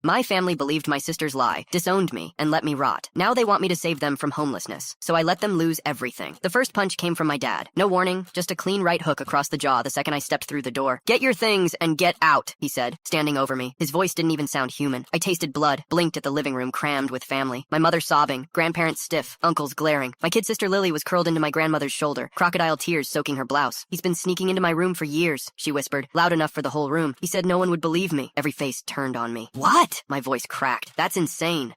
My family believed my sister's lie, disowned me, and let me rot. Now they want me to save them from homelessness, so I let them lose everything. The first punch came from my dad. No warning, just a clean right hook across the jaw the second I stepped through the door. "Get your things and get out," he said, standing over me. His voice didn't even sound human. I tasted blood, blinked at the living room crammed with family. My mother sobbing, grandparents stiff, uncles glaring. My kid sister Lily was curled into my grandmother's shoulder, crocodile tears soaking her blouse. "He's been sneaking into my room for years," she whispered, loud enough for the whole room. "He said no one would believe me." Every face turned on me. "What?" My voice cracked. "That's insane.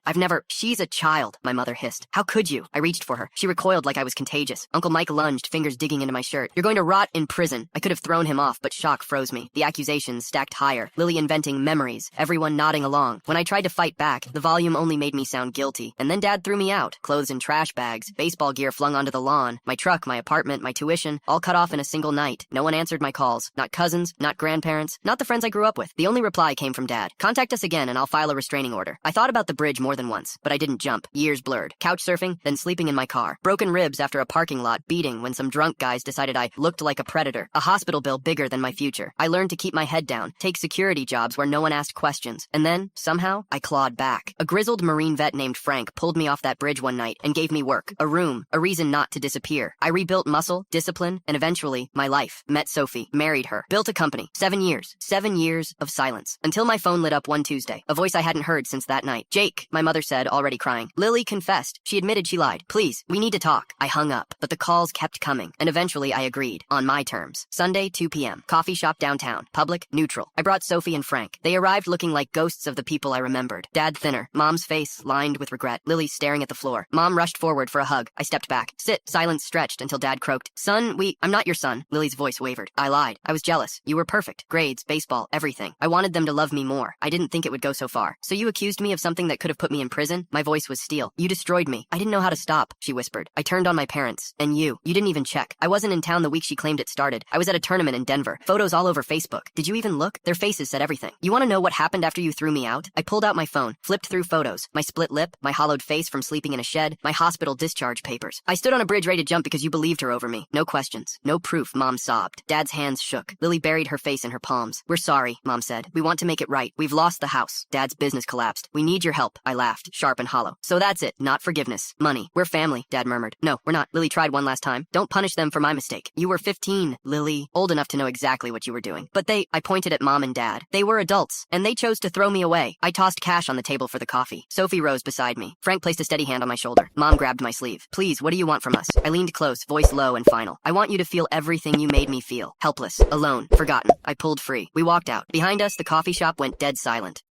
She's a child," my mother hissed. "How could you?" I reached for her. She recoiled like I was contagious. Uncle Mike lunged, fingers digging into my shirt. "You're going to rot in prison." I could have thrown him off, but shock froze me. The accusations stacked higher. Lily inventing memories, everyone nodding along. When I tried to fight back, the volume only made me sound guilty. And then Dad threw me out. Clothes in trash bags, baseball gear flung onto the lawn, my truck, my apartment, my tuition, all cut off in a single night. No one answered my calls. Not cousins, not grandparents, not the friends I grew up with. The only reply came from Dad. "Contact us again and I'll file a restraining order." I thought about the bridge more than once, but I didn't jump. Years blurred. Couch surfing, then sleeping in my car. Broken ribs after a parking lot beating when some drunk guys decided I looked like a predator. A hospital bill bigger than my future. I learned to keep my head down, take security jobs where no one asked questions. And then, somehow, I clawed back. A grizzled Marine vet named Frank pulled me off that bridge one night and gave me work, a room, a reason not to disappear. I rebuilt muscle, discipline, and eventually, my life. Met Sophie, married her, built a company. 7 years. 7 years of silence. Until my phone lit up one Tuesday. A voice I hadn't heard since that night. "Jake," my mother said, already crying. Lily confessed. She admitted she lied. "Please, we need to talk." I hung up, but the calls kept coming, and eventually I agreed. On my terms. Sunday, 2 p.m. Coffee shop downtown. Public, neutral. I brought Sophie and Frank. They arrived looking like ghosts of the people I remembered. Dad thinner. Mom's face lined with regret. Lily staring at the floor. Mom rushed forward for a hug. I stepped back. "Sit." Silence stretched until Dad croaked. "Son, I'm not your son." Lily's voice wavered. I lied. I was jealous. "You were perfect. Grades, baseball, everything. I wanted them to love me more. I didn't think it would go so far." "So you accused me of something that could have put me in prison?" My voice was steel. "You destroyed me. I didn't know how to stop," she whispered. "I turned on my parents. And you didn't even check. I wasn't in town the week she claimed it started. I was at a tournament in Denver. Photos all over Facebook. Did you even look? Their faces said everything. You want to know what happened after you threw me out?" I pulled out my phone, flipped through photos. My split lip, my hollowed face from sleeping in a shed, my hospital discharge papers. "I stood on a bridge ready to jump because you believed her over me. No questions. No proof," Mom sobbed. Dad's hands shook. Lily buried her face in her palms. "We're sorry," Mom said. "We want to make it right. We've lost the house." Dad's business collapsed. "We need your help." I laughed, sharp and hollow. "So that's it. Not forgiveness. Money. We're family," Dad murmured. "No, we're not." Lily tried one last time. "Don't punish them for my mistake. You were 15, Lily. Old enough to know exactly what you were doing." "But I pointed at Mom and Dad. "They were adults, and they chose to throw me away." I tossed cash on the table for the coffee. Sophie rose beside me. Frank placed a steady hand on my shoulder. Mom grabbed my sleeve. "Please, what do you want from us?" I leaned close, voice low and final. "I want you to feel everything you made me feel. Helpless, alone, forgotten." I pulled free. We walked out. Behind us, the coffee shop went dead silent.